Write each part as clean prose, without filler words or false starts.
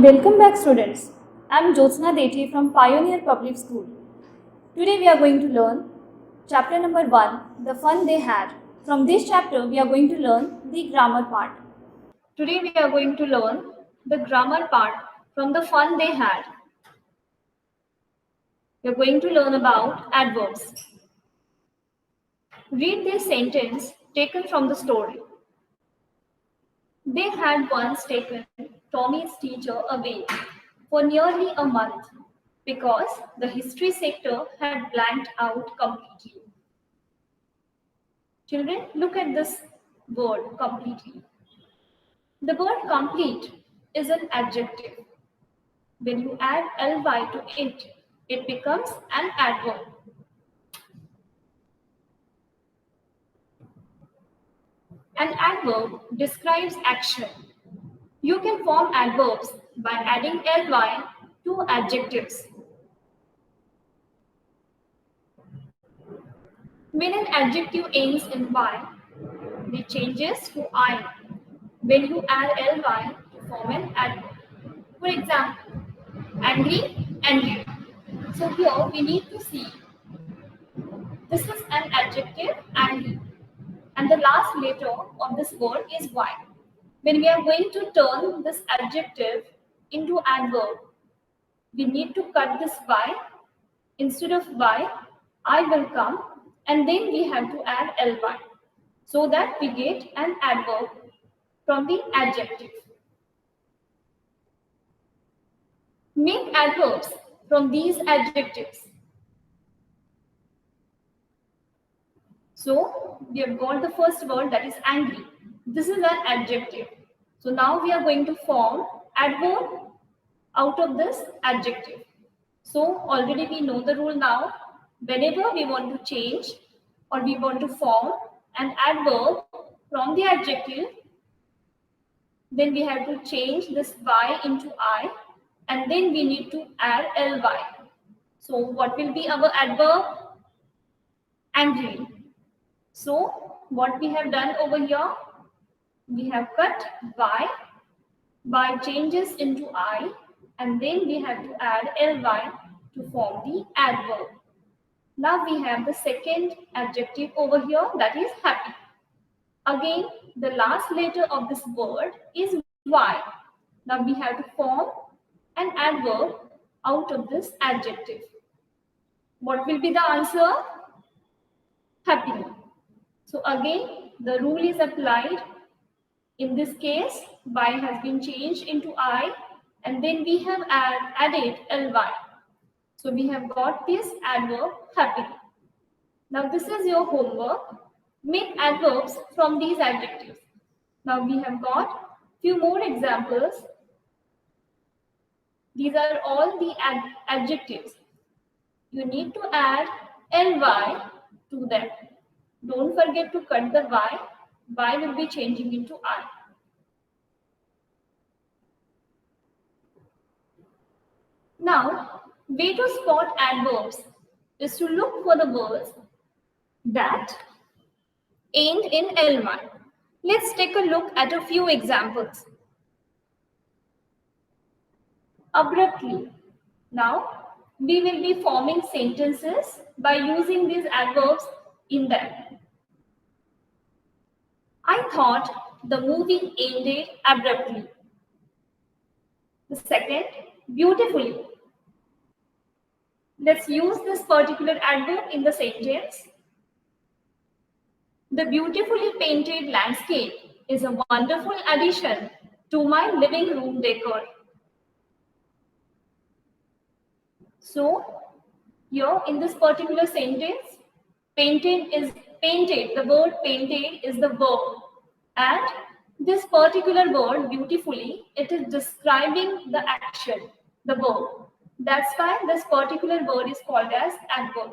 Welcome back, students. I'm Jyotsna Dethi from Pioneer Public School. Today we are going to learn chapter number 1, The Fun They Had. From this chapter we are going to learn the grammar part. Today we are going to learn the grammar part from the fun they had. We are going to learn about adverbs. Read this sentence taken from the story. They had once taken Tommy's teacher away for nearly a month because the history sector had blanked out completely. Children, look at this word completely. The word complete is an adjective. When you add ly to it becomes an adverb. An adverb describes action. You can form adverbs by adding ly to adjectives. When an adjective ends in y, it changes to I when you add ly to form an adverb. For example, angry, angry. So here we need to see this is an adjective angry, and the last letter of this word is y. When we are going to turn this adjective into adverb, we need to cut this y. Instead of y, I will come, and then we have to add ly, so that we get an adverb from the adjective. Make adverbs from these adjectives. So we have got the first word, that is angry. This is an adjective. So now we are going to form adverb out of this adjective. So already we know the rule now. Whenever we want to change or we want to form an adverb from the adjective, then we have to change this y into I, and then we need to add ly. So what will be our adverb? Angry. So what we have done over here, we have cut y changes into I, and then we have to add ly to form the adverb. Now we have the second adjective over here, that is happy. Again, the last letter of this word is y. Now we have to form an adverb out of this adjective. What will be the answer? Happy. So again, the rule is applied. In this case, y has been changed into I, and then we have added ly. So we have got this adverb happy. Now this is your homework. Make adverbs from these adjectives. Now we have got few more examples. These are all the adjectives. You need to add ly to them. Don't forget to cut the y. Y will be changing into I. Now, way to spot adverbs is to look for the words that end in ly. Let's take a look at a few examples. Abruptly. Now, we will be forming sentences by using these adverbs in them. I thought the movie ended abruptly. The second, beautifully. Let's use this particular adverb in the sentence. The beautifully painted landscape is a wonderful addition to my living room decor. So, here in this particular sentence, the word painted is the verb, and this particular word beautifully, it is describing the action, the verb. That's why this particular word is called as adverb.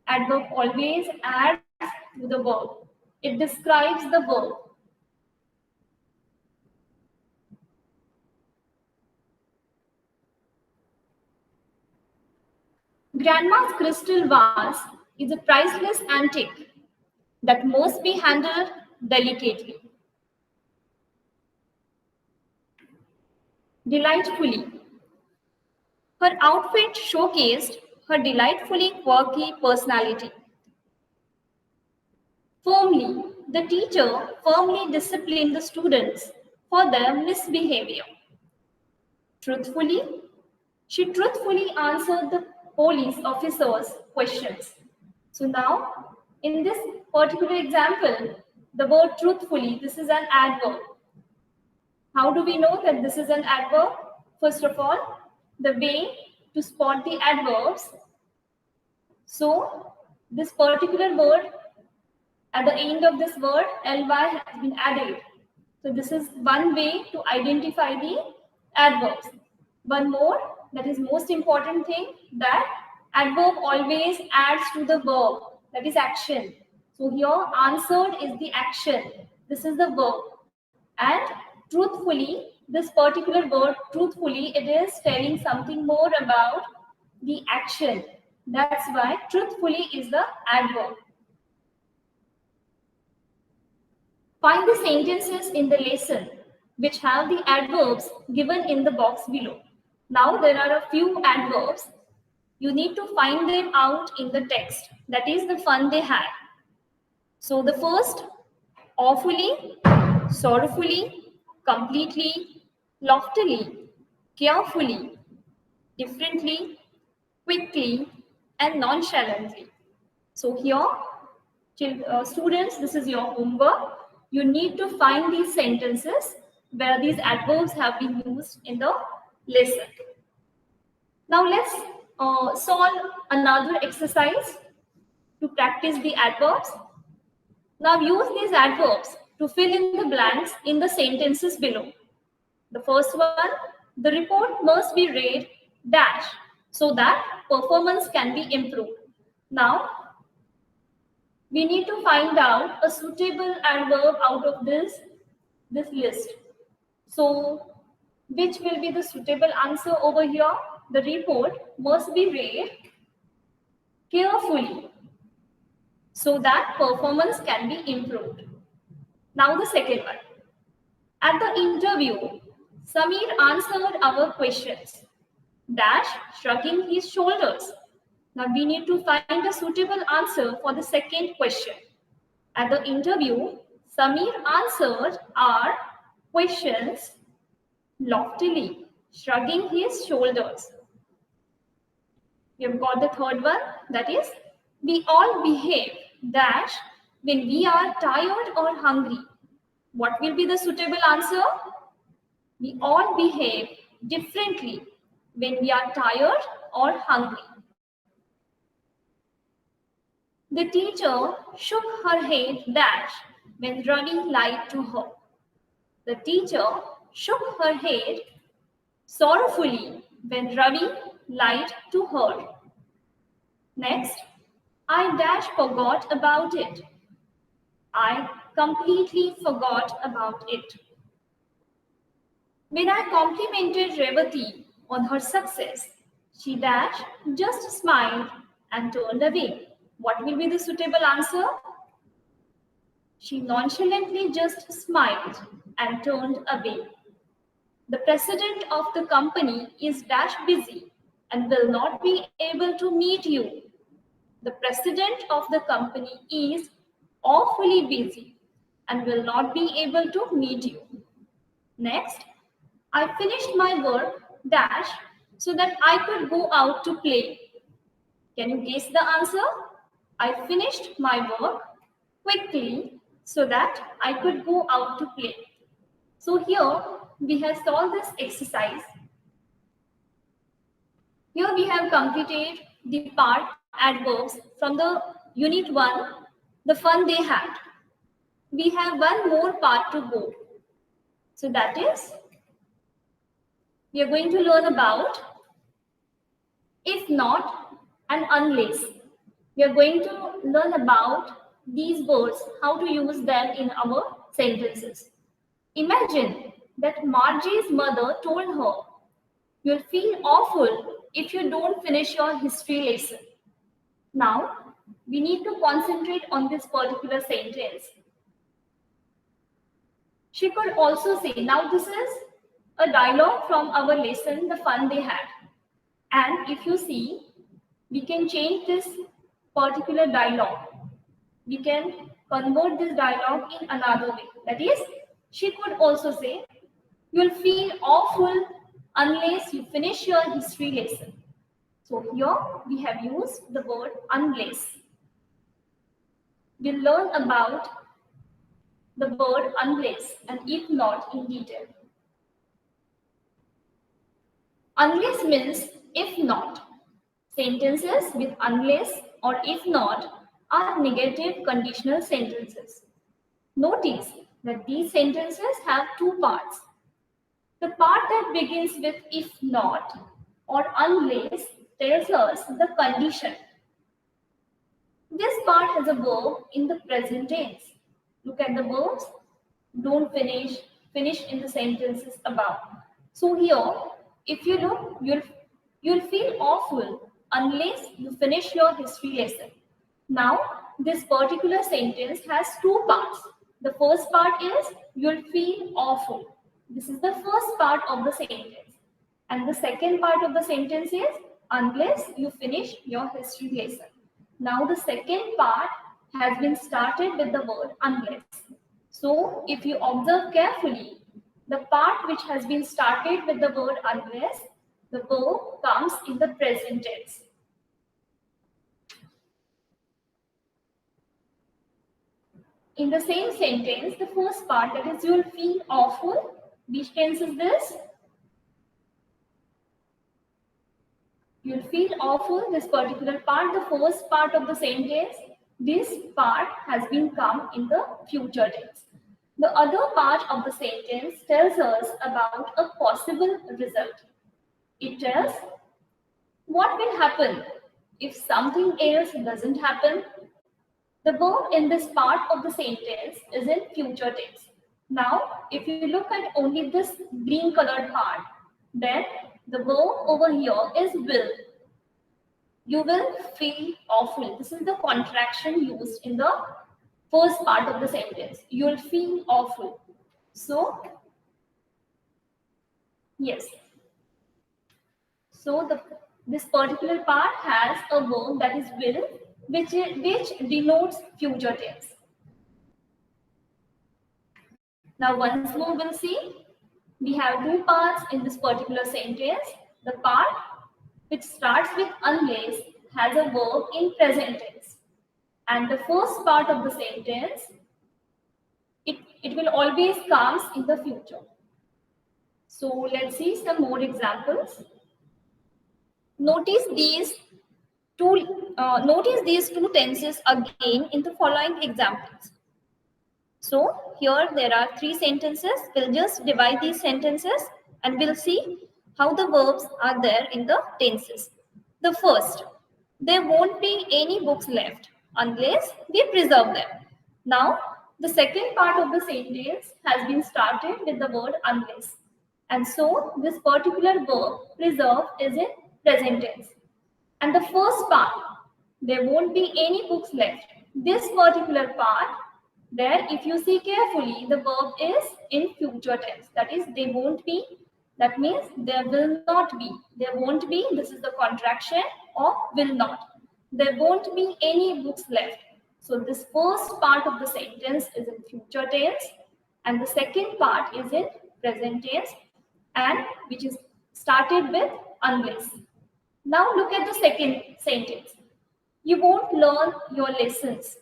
Adverb always adds to the verb. It describes the verb. Grandma's crystal vase is a priceless antique that must be handled delicately. Delightfully. Her outfit showcased her delightfully quirky personality. Firmly. The teacher firmly disciplined the students for their misbehavior. Truthfully. She truthfully answered the police officers' questions. So now, in this particular example, the word truthfully, this is an adverb. How do we know that this is an adverb? First of all, the way to spot the adverbs. So, this particular word, at the end of this word, ly has been added. So, this is one way to identify the adverbs. One more, that is most important thing, that adverb always adds to the verb, that is action. So, here answered is the action. This is the verb. And truthfully, this particular word truthfully, it is telling something more about the action. That's why truthfully is the adverb. Find the sentences in the lesson which have the adverbs given in the box below. Now there are a few adverbs. You need to find them out in the text. That is the fun they had. So the first, awfully, sorrowfully, completely, loftily, carefully, differently, quickly, and nonchalantly. So here, students, this is your homework. You need to find these sentences where these adverbs have been used in the lesson. Now let's solve another exercise to practice the adverbs. Now use these adverbs to fill in the blanks in the sentences below. The first one, the report must be read dash so that performance can be improved. Now, we need to find out a suitable adverb out of this list. So, which will be the suitable answer over here? The report must be read carefully so that performance can be improved. Now the second one. At the interview, Samir answered our questions, dash shrugging his shoulders. Now we need to find a suitable answer for the second question. At the interview, Samir answered our questions loftily, shrugging his shoulders. We have got the third one, that is, we all behave dash when we are tired or hungry. What will be the suitable answer? We all behave differently when we are tired or hungry. The teacher shook her head dash when Ravi lied to her. The teacher shook her head sorrowfully when Ravi lied to her. Next, I dash forgot about it. I completely forgot about it. When I complimented Revati on her success, she dash just smiled and turned away. What will be the suitable answer? She nonchalantly just smiled and turned away. The president of the company is dash busy and will not be able to meet you. The president of the company is awfully busy and will not be able to meet you. Next, I finished my work dash so that I could go out to play. Can you guess the answer? I finished my work quickly so that I could go out to play. So here we have solved this exercise. Here we have completed the part adverbs from the unit 1, the fun they had. We have one more part to go. So that is, we are going to learn about if not and unless. We are going to learn about these words, how to use them in our sentences. Imagine that Margie's mother told her, "You'll feel awful if you don't finish your history lesson." Now, we need to concentrate on this particular sentence. She could also say, now this is a dialogue from our lesson, The Fun They Had. And if you see, we can change this particular dialogue. We can convert this dialogue in another way. That is, she could also say, "You'll feel awful unless you finish your history lesson." So here we have used the word unless. We'll learn about the word unless and if not in detail. Unless means if not. Sentences with unless or if not are negative conditional sentences. Notice that these sentences have two parts. The part that begins with if not or unless tells us the condition. This part has a verb in the present tense. Look at the verbs. Don't finish, finish in the sentences above. So here, if you look, you'll feel awful unless you finish your history lesson. Now, this particular sentence has two parts. The first part is you'll feel awful. This is the first part of the sentence. And the second part of the sentence is unless you finish your history lesson. Now the second part has been started with the word unless. So if you observe carefully, the part which has been started with the word unless, the verb comes in the present tense. In the same sentence, the first part, that is, you'll feel awful. Which tense is this? You'll feel awful, this particular part, the first part of the sentence, this part has been come in the future tense. The other part of the sentence tells us about a possible result. It tells what will happen if something else doesn't happen. The verb in this part of the sentence is in future tense. Now, if you look at only this green colored part, then the verb over here is will. You will feel awful. This is the contraction used in the first part of the sentence. You'll feel awful. So, yes. So, this particular part has a verb that is will, which denotes future tense. Now, once more we'll see, we have two parts in this particular sentence. The part which starts with unless has a verb in present tense. And the first part of the sentence, it will always comes in the future. So let's see some more examples. Notice these two tenses again in the following examples. So here there are three sentences. We'll just divide these sentences and we'll see how the verbs are there in the tenses. The first, there won't be any books left unless we preserve them. Now, the second part of the sentence has been started with the word unless. And so, this particular verb, preserve, is in present tense. And the first part, there won't be any books left. This particular part, there, if you see carefully, the verb is in future tense. That is, they won't be. That means there will not be. There won't be. This is the contraction of will not. There won't be any books left. So this first part of the sentence is in future tense and the second part is in present tense and which is started with unless. Now look at the second sentence. You won't learn your lessons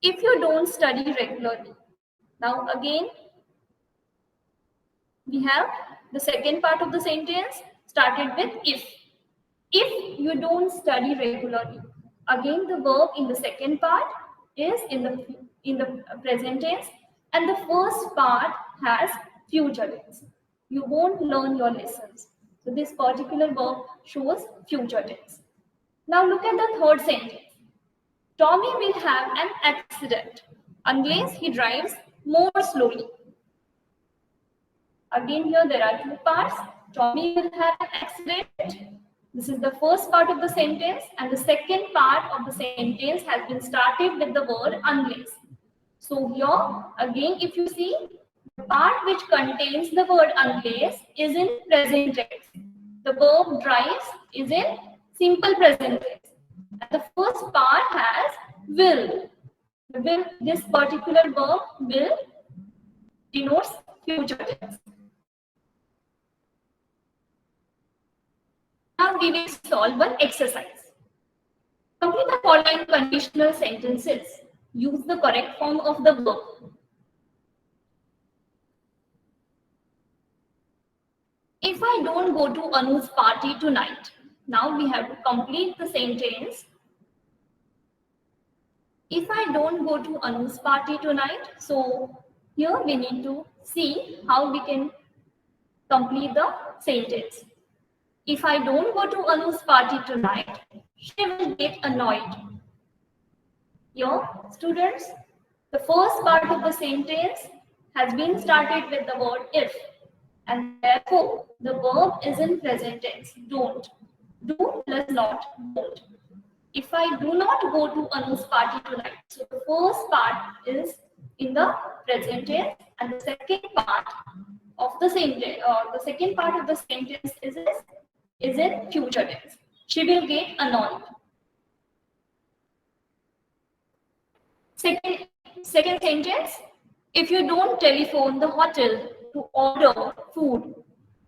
if you don't study regularly. Now again, we have the second part of the sentence started with if. If you don't study regularly. Again, the verb in the second part is in the present tense and the first part has future tense. You won't learn your lessons. So this particular verb shows future tense. Now look at the third sentence. Tommy will have an accident unless he drives more slowly. Again, here there are two parts. Tommy will have an accident. This is the first part of the sentence and the second part of the sentence has been started with the word unless. So here again if you see The part which contains the word unless is in present tense. The verb drives is in simple present tense. And the first part has will. This particular verb will denotes future tense. Now we will solve one exercise. Complete the following conditional sentences. Use the correct form of the verb. If I don't go to Anu's party tonight, now we have to complete the sentence. If I don't go to Anu's party tonight, so here we need to see how we can complete the sentence. If I don't go to Anu's party tonight, she will get annoyed. Here, students, the first part of the sentence has been started with the word if, and therefore the verb is in present tense. Don't. Do plus not. Don't. If I do not go to Anu's party tonight, so the first part is in the present tense, and the second part of the sentence, is in future tense. She will get annoyed. Second sentence, if you don't telephone the hotel to order food,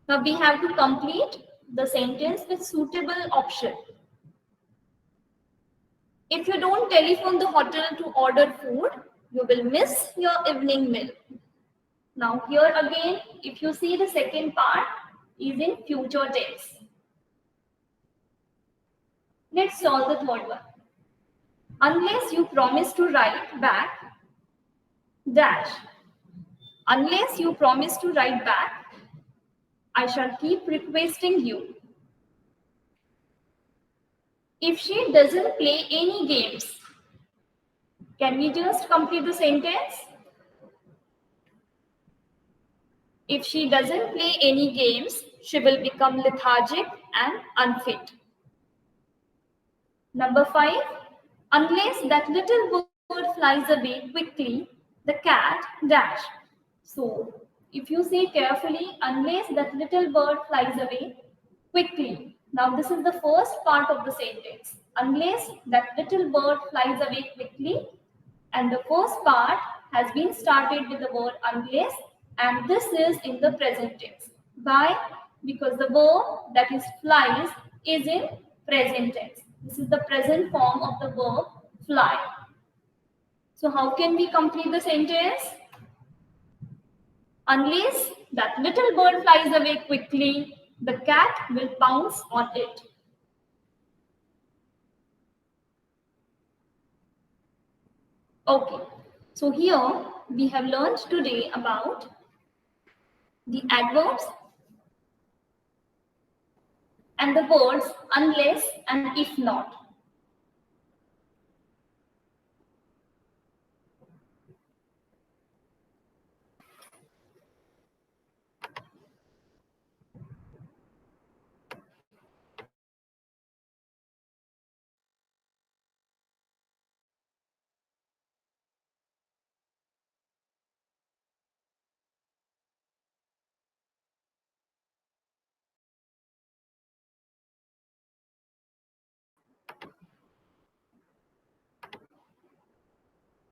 now we have to complete the sentence with suitable option. If you don't telephone the hotel to order food, you will miss your evening meal. Now here again, if you see the second part is in future tense. Let's solve the third one. Unless you promise to write back, dash. Unless you promise to write back, I shall keep requesting you. If she doesn't play any games, can we just complete the sentence? If she doesn't play any games, she will become lethargic and unfit. Number 5, unless that little bird flies away quickly, the cat dash. So, if you see carefully, unless that little bird flies away quickly. Now, this is the first part of the sentence. Unless that little bird flies away quickly, and the first part has been started with the word unless, and this is in the present tense. Why? Because the verb that is flies is in present tense. This is the present form of the verb fly. So how can we complete the sentence? Unless that little bird flies away quickly, the cat will pounce on it. Okay, so here we have learned today about the adverbs and the words unless and if not.